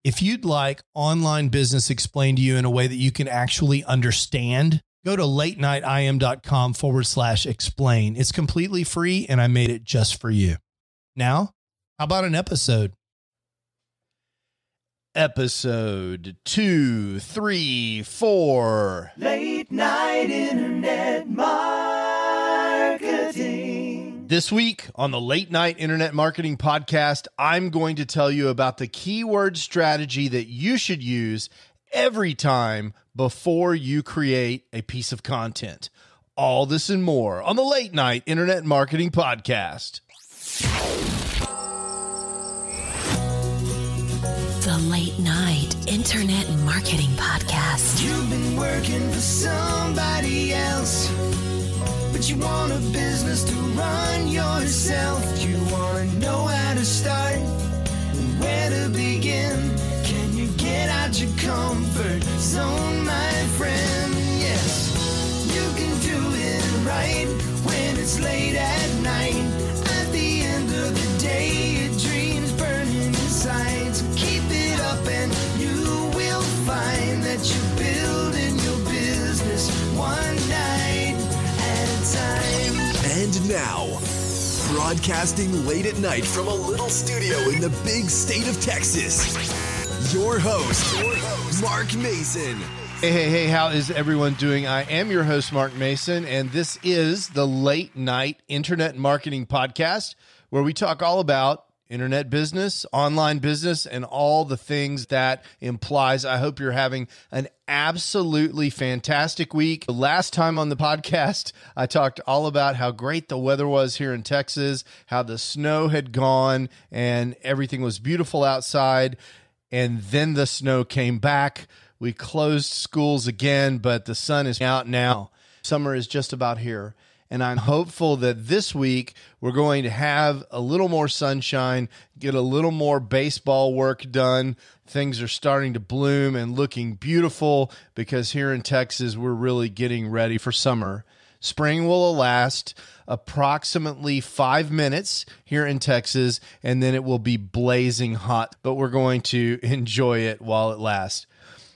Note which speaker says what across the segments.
Speaker 1: If you'd like online business explained to you in a way that you can actually understand, go to latenightim.com/explain. It's completely free, and I made it just for you. Now, how about an episode? Episode 234.
Speaker 2: Late Night Internet Marketing.
Speaker 1: This week on the Late Night Internet Marketing Podcast, I'm going to tell you about the keyword strategy that you should use every time before you create a piece of content. All this and more on the Late Night Internet Marketing Podcast.
Speaker 3: The Late Night Internet Marketing Podcast.
Speaker 2: You've been working for somebody else, but you want a business to run yourself. You want to know how to start and where to begin. Can you get out your comfort zone, my friend? Yes, you can do it right when it's late at night. At the end of the day, your dreams burning inside. So keep it up and you will find that you're building your business one night at a time.
Speaker 4: And now, broadcasting late at night from a little studio in the big state of Texas, your host, Mark Mason.
Speaker 1: Hey, how is everyone doing? I am your host, Mark Mason, and this is the Late Night Internet Marketing Podcast, where we talk all about internet business, online business, and all the things that implies. I hope you're having an absolutely fantastic week. Last time on the podcast, I talked all about how great the weather was here in Texas, how the snow had gone, and everything was beautiful outside. And then the snow came back. We closed schools again, but the sun is out now. Summer is just about here. And I'm hopeful that this week we're going to have a little more sunshine, get a little more baseball work done. Things are starting to bloom and looking beautiful because here in Texas, we're really getting ready for summer. Spring will last approximately 5 minutes here in Texas, and then it will be blazing hot, but we're going to enjoy it while it lasts.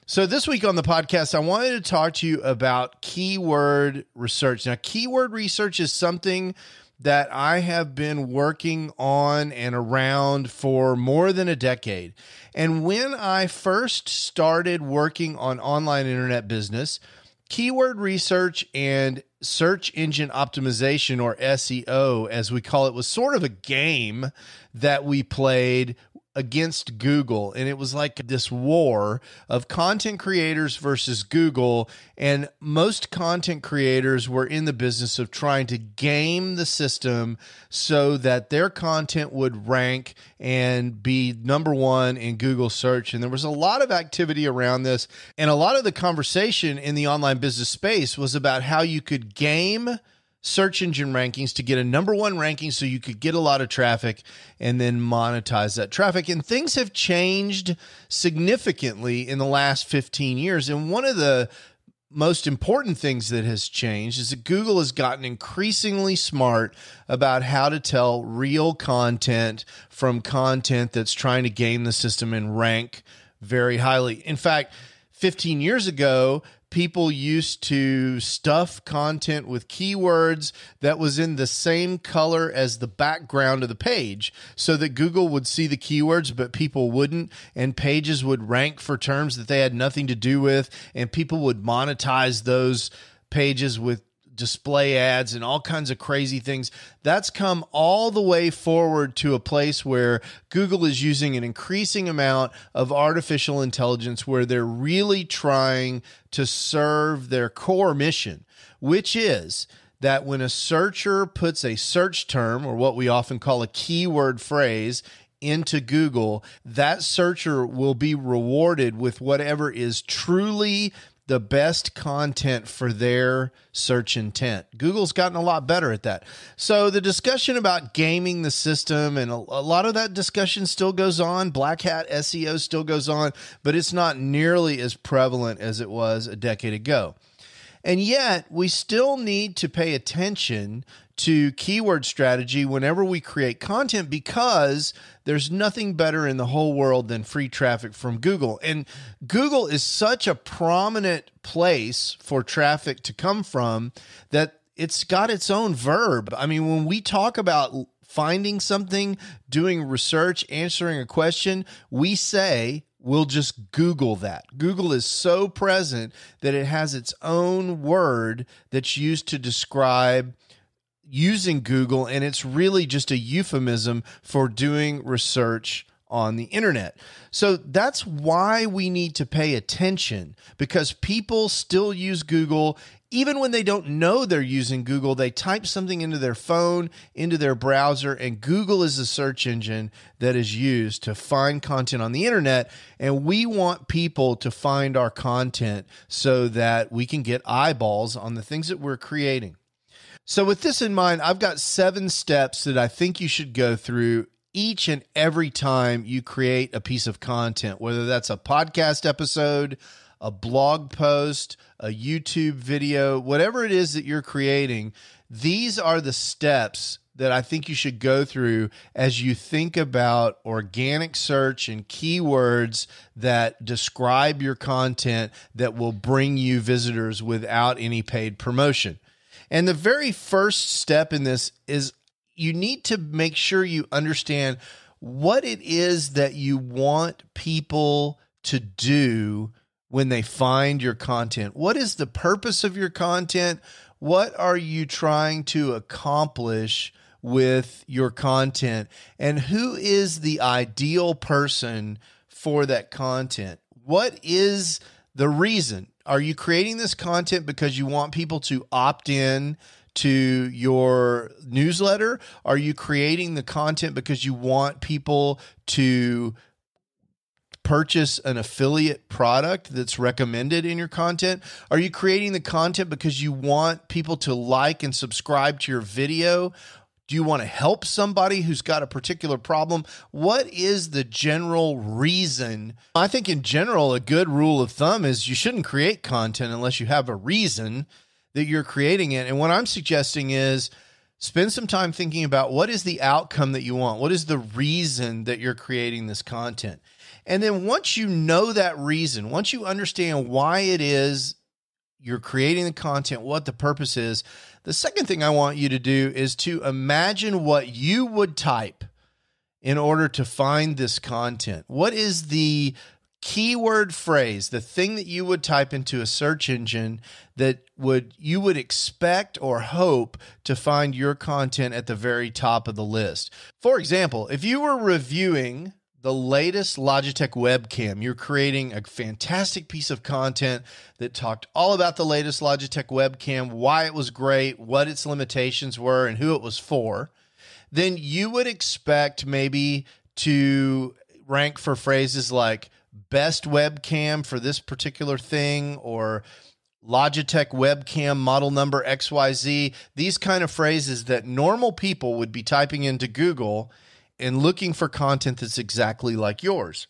Speaker 1: So this week on the podcast, I wanted to talk to you about keyword research. Now, keyword research is something that I have been working on and around for more than a decade. And when I first started working on online internet business, keyword research and search engine optimization, or SEO, as we call it, was sort of a game that we played against Google. And it was like this war of content creators versus Google. And most content creators were in the business of trying to game the system so that their content would rank and be number one in Google search. And there was a lot of activity around this. And a lot of the conversation in the online business space was about how you could game search engine rankings to get a number one ranking so you could get a lot of traffic and then monetize that traffic. And things have changed significantly in the last 15 years. And one of the most important things that has changed is that Google has gotten increasingly smart about how to tell real content from content that's trying to game the system and rank very highly. In fact, 15 years ago, people used to stuff content with keywords that was in the same color as the background of the page so that Google would see the keywords, but people wouldn't, and pages would rank for terms that they had nothing to do with, and people would monetize those pages with display ads and all kinds of crazy things. That's come all the way forward to a place where Google is using an increasing amount of artificial intelligence where they're really trying to serve their core mission, which is that when a searcher puts a search term, or what we often call a keyword phrase, into Google, that searcher will be rewarded with whatever is truly the best content for their search intent. Google's gotten a lot better at that. So the discussion about gaming the system, and a lot of that discussion still goes on. Black hat SEO still goes on, but it's not nearly as prevalent as it was a decade ago. And yet we still need to pay attention to keyword strategy whenever we create content, because there's nothing better in the whole world than free traffic from Google. And Google is such a prominent place for traffic to come from that it's got its own verb. I mean, when we talk about finding something, doing research, answering a question, we say, we'll just Google that. Google is so present that it has its own word that's used to describe using Google, and it's really just a euphemism for doing research on the internet. So that's why we need to pay attention, because people still use Google. Even when they don't know they're using Google, they type something into their phone, into their browser, and Google is the search engine that is used to find content on the internet. And we want people to find our content so that we can get eyeballs on the things that we're creating. So with this in mind, I've got 7 steps that I think you should go through each and every time you create a piece of content, whether that's a podcast episode, a blog post, a YouTube video, whatever it is that you're creating. These are the steps that I think you should go through as you think about organic search and keywords that describe your content that will bring you visitors without any paid promotion. And the very first step in this is you need to make sure you understand what it is that you want people to do when they find your content. What is the purpose of your content? What are you trying to accomplish with your content? And who is the ideal person for that content? What is the reason? Are you creating this content because you want people to opt in to your newsletter? Are you creating the content because you want people to purchase an affiliate product that's recommended in your content? Are you creating the content because you want people to like and subscribe to your video? Do you want to help somebody who's got a particular problem? What is the general reason? I think in general, a good rule of thumb is you shouldn't create content unless you have a reason that you're creating it. And what I'm suggesting is spend some time thinking about what is the outcome that you want? What is the reason that you're creating this content? And then once you know that reason, once you understand why it is you're creating the content, what the purpose is, the second thing I want you to do is to imagine what you would type in order to find this content. What is the keyword phrase, the thing that you would type into a search engine that you would expect or hope to find your content at the very top of the list? For example, if you were reviewing the latest Logitech webcam, you're creating a fantastic piece of content that talked all about the latest Logitech webcam, why it was great, what its limitations were, and who it was for, then you would expect maybe to rank for phrases like best webcam for this particular thing, or Logitech webcam model number XYZ, these kind of phrases that normal people would be typing into Google and looking for content that's exactly like yours.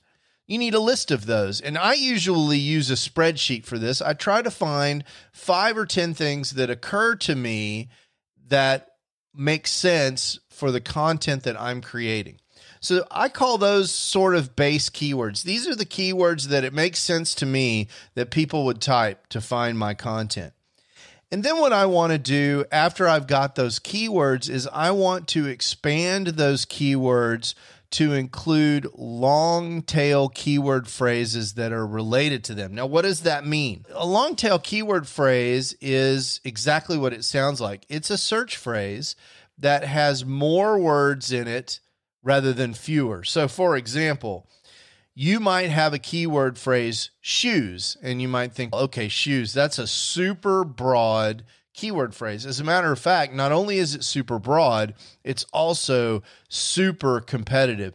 Speaker 1: You need a list of those. And I usually use a spreadsheet for this. I try to find 5 or 10 things that occur to me that make sense for the content that I'm creating. So I call those sort of base keywords. These are the keywords that it makes sense to me that people would type to find my content. And then what I want to do after I've got those keywords is I want to expand those keywords to include long tail keyword phrases that are related to them. Now, what does that mean? A long tail keyword phrase is exactly what it sounds like. It's a search phrase that has more words in it rather than fewer. So, for example, you might have a keyword phrase, shoes, and you might think, okay, shoes, that's a super broad keyword phrase. As a matter of fact, not only is it super broad, it's also super competitive.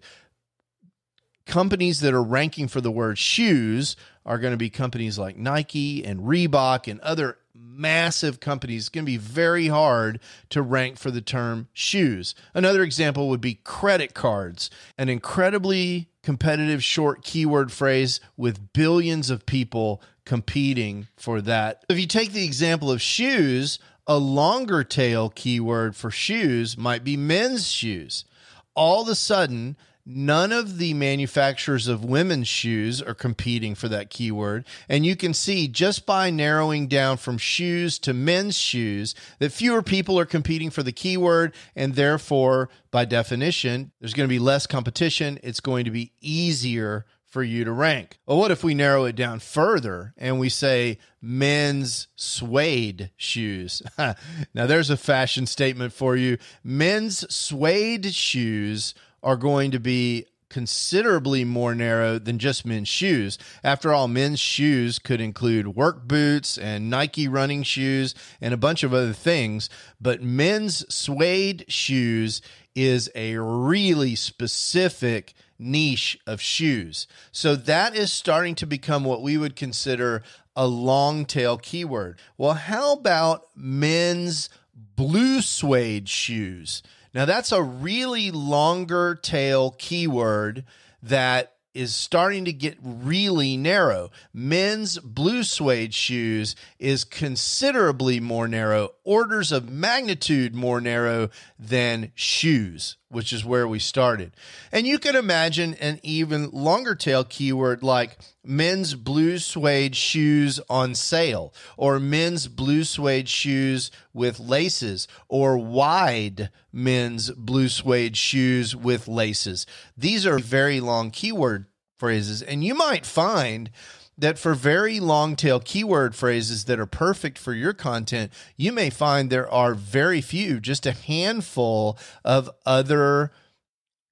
Speaker 1: Companies that are ranking for the word shoes are going to be companies like Nike and Reebok and other massive companies. It's going to be very hard to rank for the term shoes. Another example would be credit cards, an incredibly competitive short keyword phrase with billions of people competing for that. If you take the example of shoes, A longer tail keyword for shoes might be men's shoes. All of a sudden, none of the manufacturers of women's shoes are competing for that keyword. And you can see just by narrowing down from shoes to men's shoes that fewer people are competing for the keyword. And therefore, by definition, there's going to be less competition. It's going to be easier for you to rank. Well, what if we narrow it down further and we say men's suede shoes? Now, there's a fashion statement for you. Men's suede shoes are going to be considerably more narrow than just men's shoes. After all, men's shoes could include work boots and Nike running shoes and a bunch of other things, but men's suede shoes is a really specific niche of shoes. So that is starting to become what we would consider a long tail keyword. Well, how about men's blue suede shoes? Now, that's a really longer tail keyword that is starting to get really narrow. Men's blue suede shoes is considerably more narrow, orders of magnitude more narrow than shoes, which is where we started. And you can imagine an even longer tail keyword like men's blue suede shoes on sale, or men's blue suede shoes with laces, or wide men's blue suede shoes with laces. These are very long keyword phrases, and you might find that for very long tail keyword phrases that are perfect for your content, you may find there are very few, just a handful of other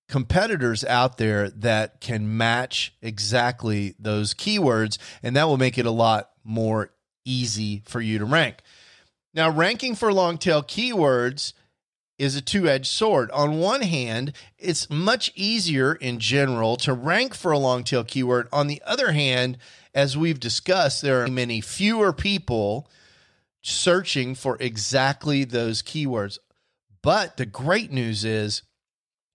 Speaker 1: competitors out there that can match exactly those keywords, and that will make it a lot more easy for you to rank. Now, ranking for long tail keywords is a two-edged sword. On one hand, it's much easier in general to rank for a long tail keyword. On the other hand, as we've discussed, there are many fewer people searching for exactly those keywords. But the great news is,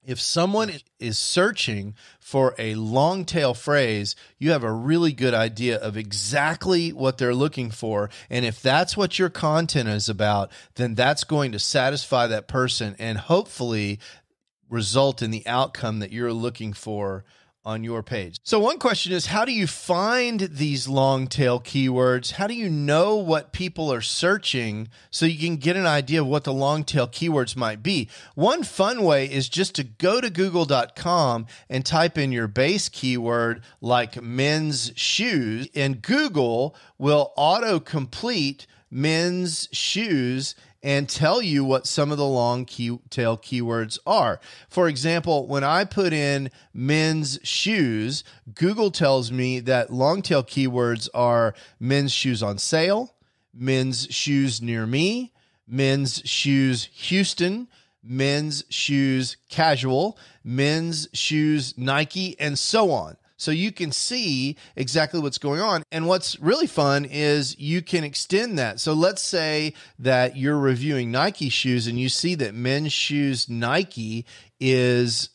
Speaker 1: if someone is searching for a long tail phrase, you have a really good idea of exactly what they're looking for. And if that's what your content is about, then that's going to satisfy that person and hopefully result in the outcome that you're looking for on your page. So one question is, how do you find these long tail keywords? How do you know what people are searching so you can get an idea of what the long tail keywords might be? One fun way is just to go to google.com and type in your base keyword like men's shoes, and Google will auto-complete men's shoes and tell you what some of the long tail keywords are. For example, when I put in men's shoes, Google tells me that long tail keywords are men's shoes on sale, men's shoes near me, men's shoes Houston, men's shoes casual, men's shoes Nike, and so on. So you can see exactly what's going on. And what's really fun is you can extend that. So let's say that you're reviewing Nike shoes and you see that men's shoes Nike is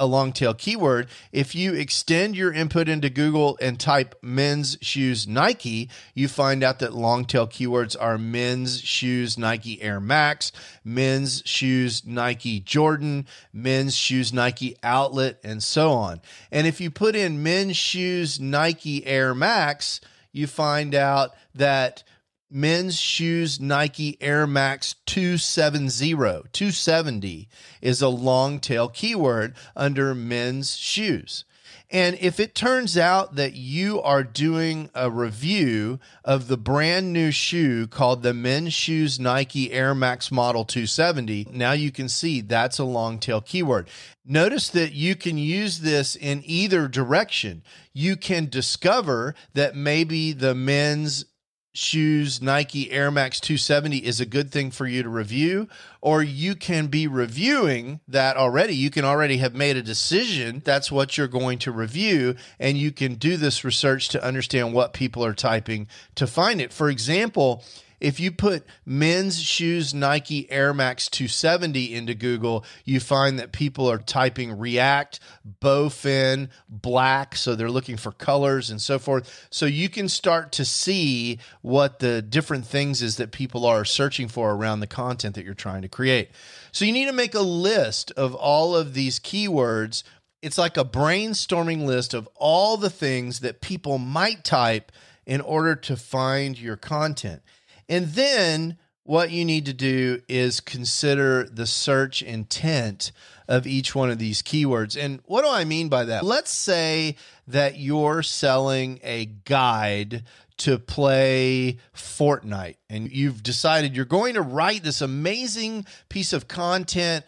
Speaker 1: a long tail keyword. If you extend your input into Google and type men's shoes Nike, you find out that long tail keywords are men's shoes Nike Air Max, men's shoes Nike Jordan, men's shoes Nike Outlet, and so on. And if you put in men's shoes Nike Air Max, you find out that men's shoes Nike Air Max 270 is a long tail keyword under men's shoes. And if it turns out that you are doing a review of the brand new shoe called the men's shoes Nike Air Max Model 270, now you can see that's a long tail keyword. Notice that you can use this in either direction. You can discover that maybe the men's shoes Nike Air Max 270 is a good thing for you to review, or you can be reviewing that already. You can already have made a decision that's what you're going to review, and you can do this research to understand what people are typing to find it. For example, If you put men's shoes Nike Air Max 270 into Google, you find that people are typing React, bowfin, black, so they're looking for colors and so forth. So you can start to see what the different things is that people are searching for around the content that you're trying to create. So you need to make a list of all of these keywords. It's like a brainstorming list of all the things that people might type in order to find your content. And then what you need to do is consider the search intent of each one of these keywords. And what do I mean by that? Let's say that you're selling a guide to play Fortnite, and you've decided you're going to write this amazing piece of content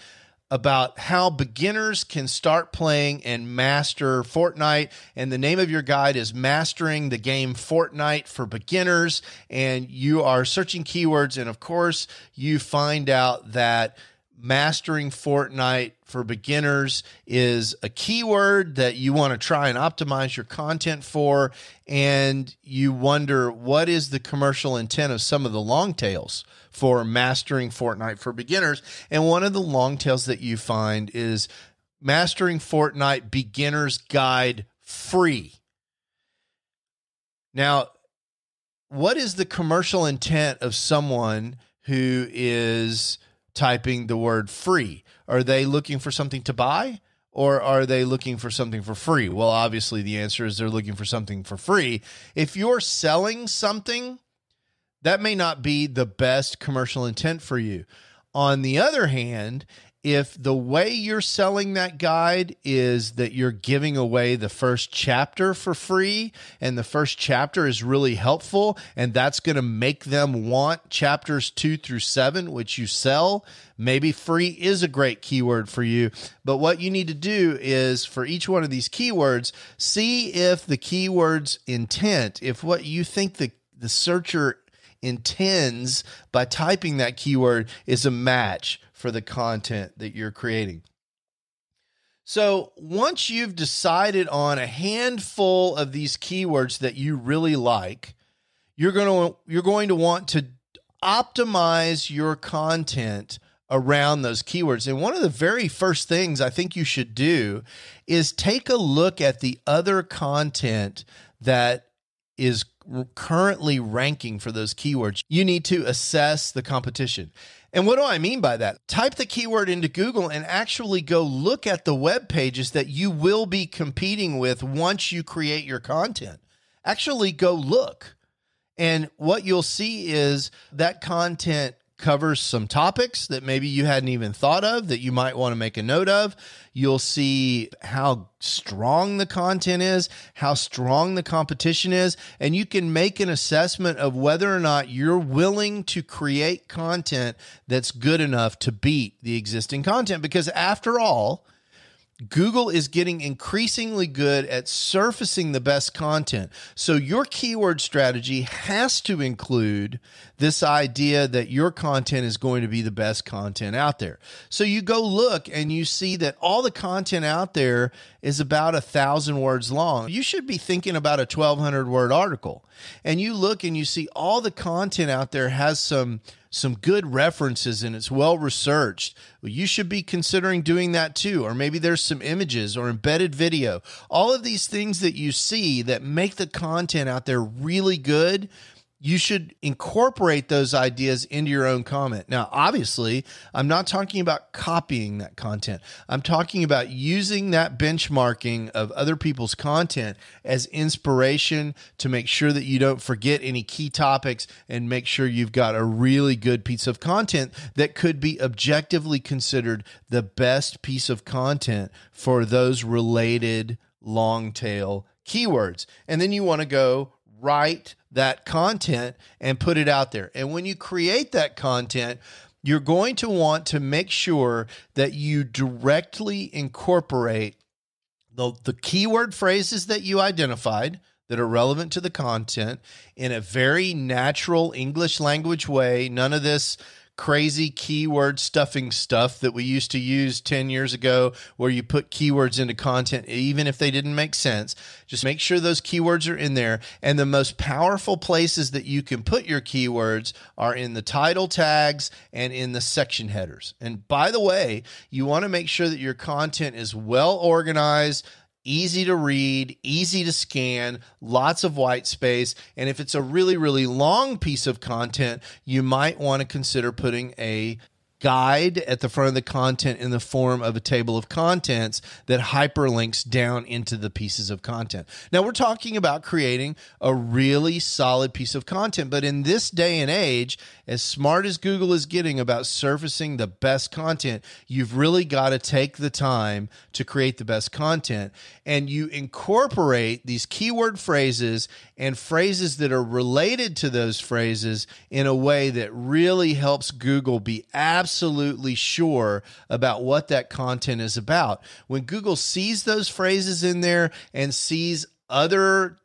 Speaker 1: about how beginners can start playing and master Fortnite. And the name of your guide is Mastering the Game Fortnite for Beginners. And you are searching keywords. And of course, you find out that Mastering Fortnite for Beginners is a keyword that you want to try and optimize your content for. And you wonder, what is the commercial intent of some of the long tails for Mastering Fortnite for Beginners? And one of the long tails that you find is Mastering Fortnite Beginner's Guide Free. Now, what is the commercial intent of someone who is typing the word free? Are they looking for something to buy, or are they looking for something for free? Well, obviously the answer is they're looking for something for free. If you're selling something, that may not be the best commercial intent for you. On the other hand, if the way you're selling that guide is that you're giving away the first chapter for free, and the first chapter is really helpful, and that's going to make them want chapters 2 through 7, which you sell, maybe free is a great keyword for you. But what you need to do is, for each one of these keywords, see if the keyword's intent, if what you think the searcher intends by typing that keyword is a match for the content that you're creating. So once you've decided on a handful of these keywords that you really like, you're going to want to optimize your content around those keywords. And one of the very first things I think you should do is take a look at the other content that is currently ranking for those keywords. You need to assess the competition. And what do I mean by that? Type the keyword into Google and actually go look at the web pages that you will be competing with once you create your content. Actually go look. And what you'll see is that content covers some topics that maybe you hadn't even thought of that you might want to make a note of. You'll see how strong the content is, how strong the competition is, and you can make an assessment of whether or not you're willing to create content that's good enough to beat the existing content. Because after all, Google is getting increasingly good at surfacing the best content. So your keyword strategy has to include this idea that your content is going to be the best content out there. So you go look and you see that all the content out there is about 1,000 words long. You should be thinking about a 1,200 word article. And you look and you see all the content out there has some good references and it's well researched. Well, you should be considering doing that too. Or maybe there's some images or embedded video. All of these things that you see that make the content out there really good, you should incorporate those ideas into your own comment. Now, obviously, I'm not talking about copying that content. I'm talking about using that benchmarking of other people's content as inspiration to make sure that you don't forget any key topics and make sure you've got a really good piece of content that could be objectively considered the best piece of content for those related long tail keywords. And then you want to go write that content and put it out there. And when you create that content, you're going to want to make sure that you directly incorporate the keyword phrases that you identified that are relevant to the content in a very natural English language way. None of this crazy keyword stuffing stuff that we used to use 10 years ago, where you put keywords into content, even if they didn't make sense. Just make sure those keywords are in there. And the most powerful places that you can put your keywords are in the title tags and in the section headers. And by the way, you want to make sure that your content is well organized, easy to read, easy to scan, lots of white space. And if it's a really, really long piece of content, you might want to consider putting a guide at the front of the content in the form of a table of contents that hyperlinks down into the pieces of content. Now, we're talking about creating a really solid piece of content, but in this day and age, as smart as Google is getting about surfacing the best content, you've really got to take the time to create the best content, and you incorporate these keyword phrases and phrases that are related to those phrases in a way that really helps Google be absolutely sure about what that content is about. When Google sees those phrases in there and sees other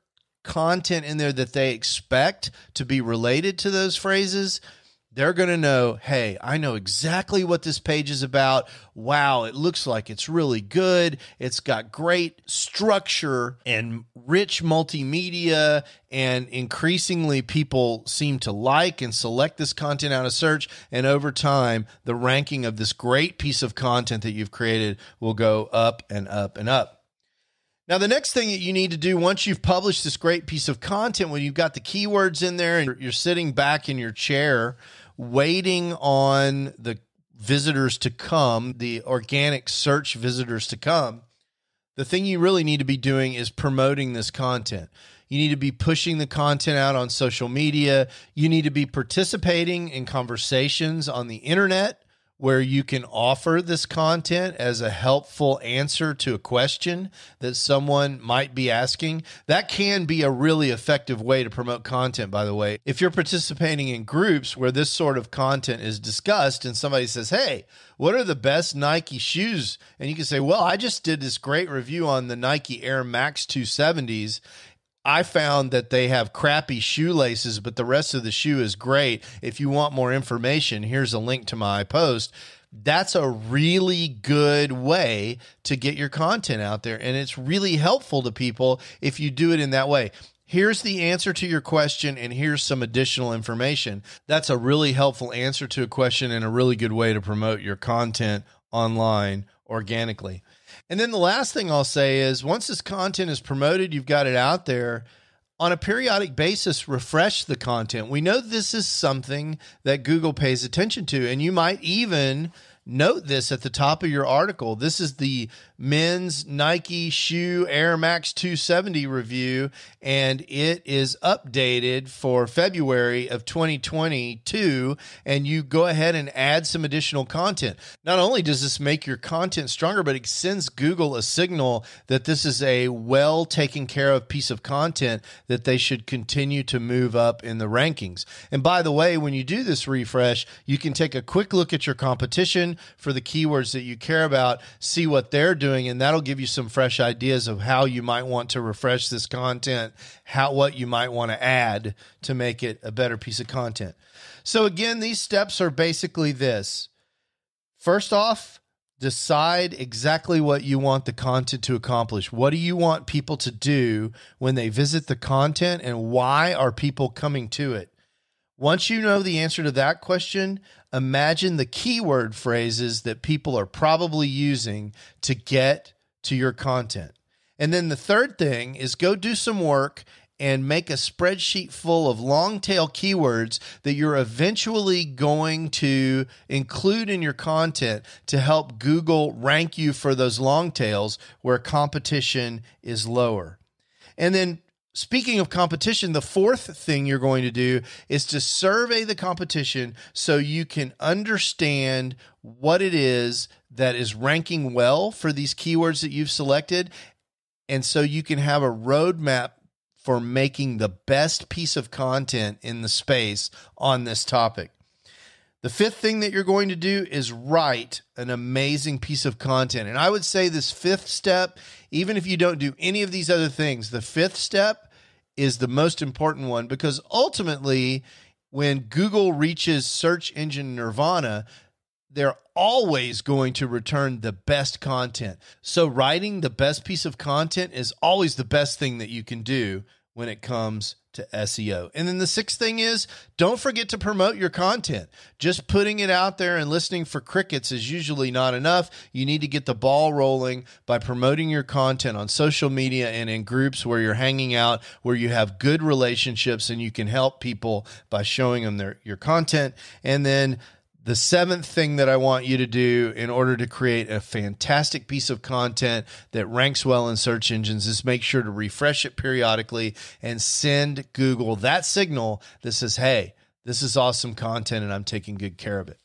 Speaker 1: content in there that they expect to be related to those phrases, they're going to know, hey, I know exactly what this page is about. Wow, it looks like it's really good. It's got great structure and rich multimedia, and increasingly people seem to like and select this content out of search. And over time, the ranking of this great piece of content that you've created will go up and up and up. Now, the next thing that you need to do once you've published this great piece of content, when you've got the keywords in there and you're sitting back in your chair waiting on the visitors to come, the organic search visitors to come, the thing you really need to be doing is promoting this content. You need to be pushing the content out on social media. You need to be participating in conversations on the internet where you can offer this content as a helpful answer to a question that someone might be asking. That can be a really effective way to promote content, by the way. If you're participating in groups where this sort of content is discussed and somebody says, hey, what are the best Nike shoes? And you can say, well, I just did this great review on the Nike Air Max 270s. I found that they have crappy shoelaces, but the rest of the shoe is great. If you want more information, here's a link to my post. That's a really good way to get your content out there, and it's really helpful to people if you do it in that way. Here's the answer to your question, and here's some additional information. That's a really helpful answer to a question and a really good way to promote your content online organically. And then the last thing I'll say is once this content is promoted, you've got it out there, on a periodic basis, refresh the content. We know this is something that Google pays attention to, and you might even note this at the top of your article. This is the men's Nike shoe Air Max 270 review, and it is updated for February of 2022, and you go ahead and add some additional content. Not only does this make your content stronger, but it sends Google a signal that this is a well taken care of piece of content that they should continue to move up in the rankings. And by the way, when you do this refresh, you can take a quick look at your competition for the keywords that you care about, see what they're doing, and that'll give you some fresh ideas of how you might want to refresh this content, what you might want to add to make it a better piece of content. So again, these steps are basically this. First off, decide exactly what you want the content to accomplish. What do you want people to do when they visit the content, and why are people coming to it? Once you know the answer to that question, imagine the keyword phrases that people are probably using to get to your content. And then the third thing is go do some work and make a spreadsheet full of long tail keywords that you're eventually going to include in your content to help Google rank you for those long tails where competition is lower. And then speaking of competition, the fourth thing you're going to do is to survey the competition so you can understand what it is that is ranking well for these keywords that you've selected. And so you can have a roadmap for making the best piece of content in the space on this topic. The fifth thing that you're going to do is write an amazing piece of content. And I would say this fifth step, even if you don't do any of these other things, the fifth step is the most important one, because ultimately when Google reaches search engine nirvana, they're always going to return the best content. So writing the best piece of content is always the best thing that you can do when it comes to SEO. And then the sixth thing is, don't forget to promote your content. Just putting it out there and listening for crickets is usually not enough. You need to get the ball rolling by promoting your content on social media and in groups where you're hanging out, where you have good relationships and you can help people by showing them your content. And then the seventh thing that I want you to do in order to create a fantastic piece of content that ranks well in search engines is make sure to refresh it periodically and send Google that signal that says, hey, this is awesome content and I'm taking good care of it.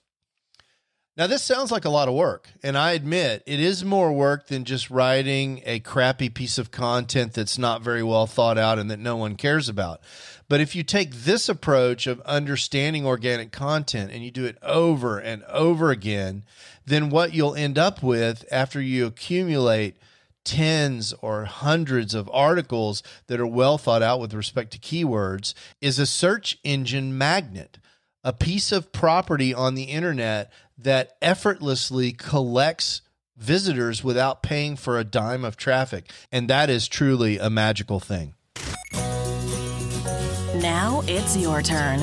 Speaker 1: Now, this sounds like a lot of work, and I admit it is more work than just writing a crappy piece of content that's not very well thought out and that no one cares about. But if you take this approach of understanding organic content and you do it over and over again, then what you'll end up with after you accumulate tens or hundreds of articles that are well thought out with respect to keywords is a search engine magnet, a piece of property on the internet that effortlessly collects visitors without paying for a dime of traffic. And that is truly a magical thing.
Speaker 3: Now it's your turn.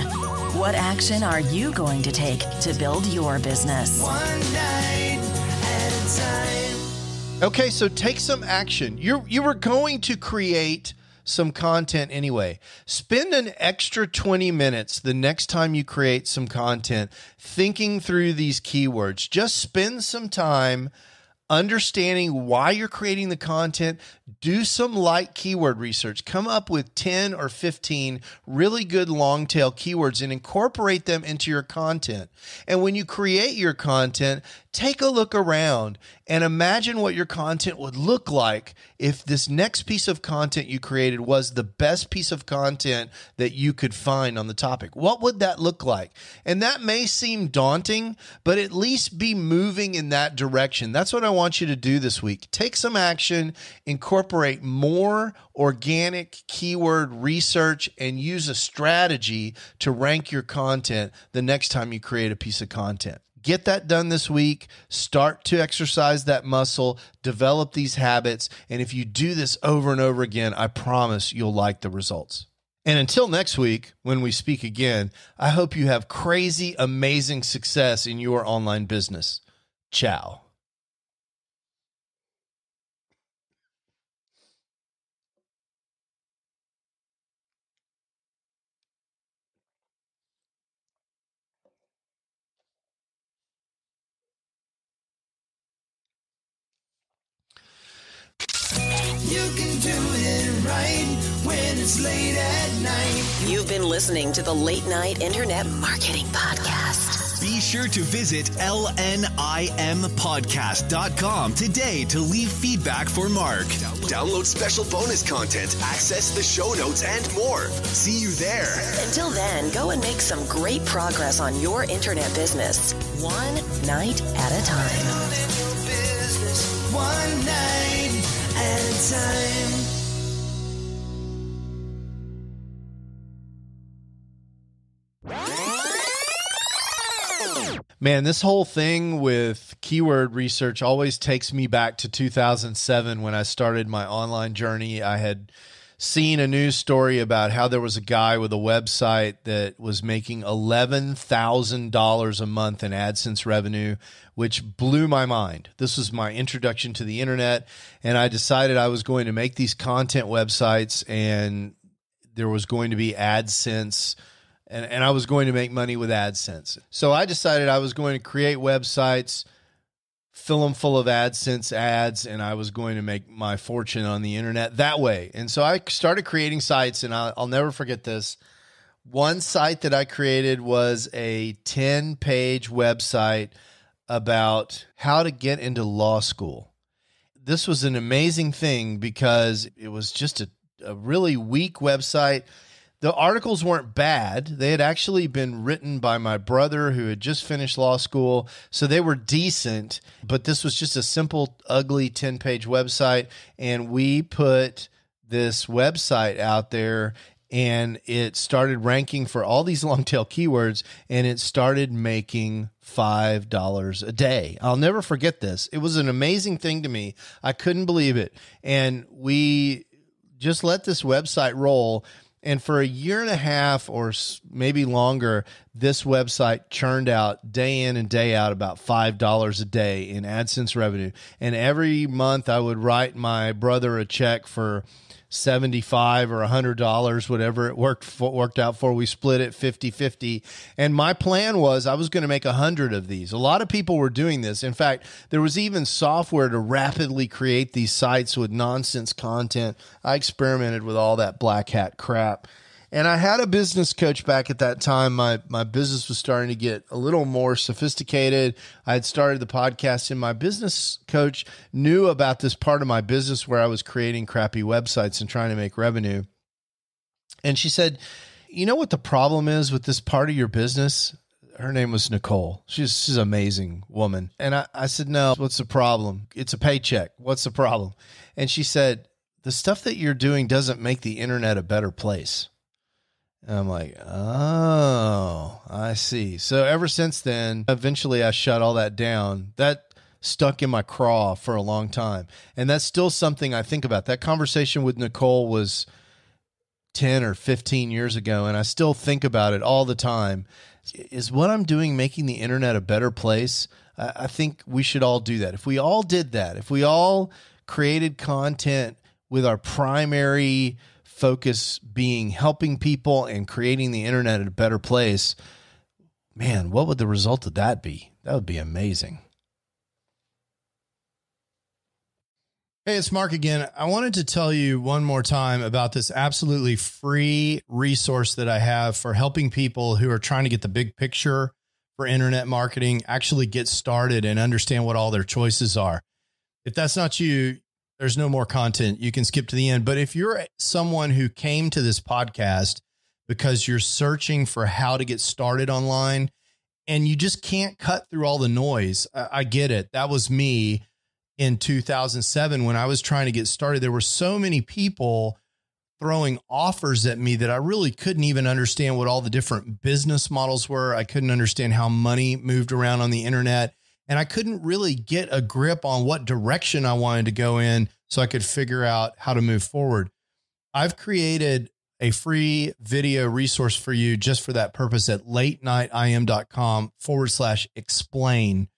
Speaker 3: What action are you going to take to build your business?
Speaker 2: One night at a time.
Speaker 1: Okay, so take some action. You were going to create some content anyway. Spend an extra 20 minutes the next time you create some content thinking through these keywords. Just spend some time understanding why you're creating the content. Do some light keyword research. Come up with 10 or 15 really good long tail keywords and incorporate them into your content. And when you create your content, take a look around and imagine what your content would look like if this next piece of content you created was the best piece of content that you could find on the topic. What would that look like? And that may seem daunting, but at least be moving in that direction. That's what I want you to do this week. Take some action, incorporate more organic keyword research, and use a strategy to rank your content the next time you create a piece of content. Get that done this week. Start to exercise that muscle, develop these habits. And if you do this over and over again, I promise you'll like the results. And until next week, when we speak again, I hope you have crazy, amazing success in your online business. Ciao.
Speaker 2: You can do it right when it's late at night.
Speaker 3: You've been listening to the Late Night Internet Marketing Podcast.
Speaker 4: Be sure to visit LNIMpodcast.com today to leave feedback for Mark. Download special bonus content, access the show notes, and more. See you there.
Speaker 3: Until then, go and make some great progress on your internet business, one night at a time.
Speaker 2: Business one night at a time.
Speaker 1: Man, this whole thing with keyword research always takes me back to 2007 when I started my online journey. I had seen a news story about how there was a guy with a website that was making $11,000 a month in AdSense revenue, which blew my mind. This was my introduction to the internet, and I decided I was going to make these content websites, and there was going to be AdSense, and I was going to make money with AdSense. So I decided I was going to create websites, fill them full of AdSense ads, and I was going to make my fortune on the internet that way. And so I started creating sites, and I'll never forget this. One site that I created was a 10-page website about how to get into law school. This was an amazing thing because it was just a really weak website. The articles weren't bad. They had actually been written by my brother who had just finished law school, so they were decent, but this was just a simple, ugly 10-page website, and we put this website out there, and it started ranking for all these long tail keywords, and it started making $5 a day. I'll never forget this. It was an amazing thing to me. I couldn't believe it. And we just let this website roll. And for a year and a half or maybe longer, this website churned out day in and day out about $5 a day in AdSense revenue. And every month I would write my brother a check for $75 or $100, whatever it worked out for. We split it 50-50. And my plan was I was going to make 100 of these. A lot of people were doing this. In fact, there was even software to rapidly create these sites with nonsense content. I experimented with all that black hat crap. And I had a business coach back at that time. My business was starting to get a little more sophisticated. I had started the podcast, and my business coach knew about this part of my business where I was creating crappy websites and trying to make revenue. And she said, you know what the problem is with this part of your business? Her name was Nicole. She's an amazing woman. And I said, no, what's the problem? It's a paycheck. What's the problem? And she said, the stuff that you're doing doesn't make the internet a better place. And I'm like, oh, I see. So ever since then, eventually I shut all that down. That stuck in my craw for a long time. And that's still something I think about. That conversation with Nicole was 10 or 15 years ago, and I still think about it all the time. Is what I'm doing making the internet a better place? I think we should all do that. If we all did that, if we all created content with our primary focus being helping people and creating the internet a better place, man, what would the result of that be? That would be amazing. Hey, it's Mark again. I wanted to tell you one more time about this absolutely free resource that I have for helping people who are trying to get the big picture for internet marketing, actually get started and understand what all their choices are. If that's not you, there's no more content. You can skip to the end. But if you're someone who came to this podcast because you're searching for how to get started online and you just can't cut through all the noise, I get it. That was me in 2007 when I was trying to get started. There were so many people throwing offers at me that I really couldn't even understand what all the different business models were. I couldn't understand how money moved around on the internet. And I couldn't really get a grip on what direction I wanted to go in so I could figure out how to move forward. I've created a free video resource for you just for that purpose at latenightim.com/explain.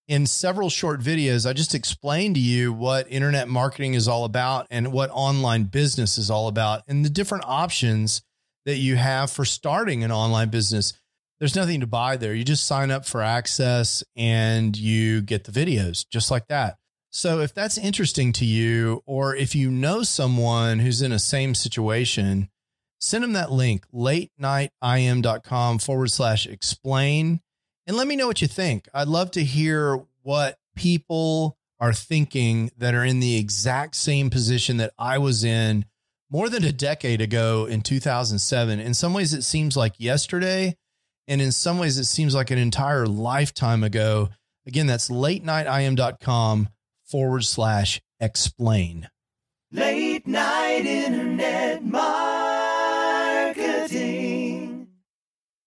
Speaker 1: In several short videos, I just explained to you what internet marketing is all about and what online business is all about and the different options that you have for starting an online business. There's nothing to buy there. You just sign up for access and you get the videos just like that. So if that's interesting to you, or if you know someone who's in a same situation, send them that link, latenightim.com/explain, and let me know what you think. I'd love to hear what people are thinking that are in the exact same position that I was in more than a decade ago in 2007. In some ways, it seems like yesterday. And in some ways, it seems like an entire lifetime ago. Again, that's latenightim.com/explain.
Speaker 2: Late night internet marketing.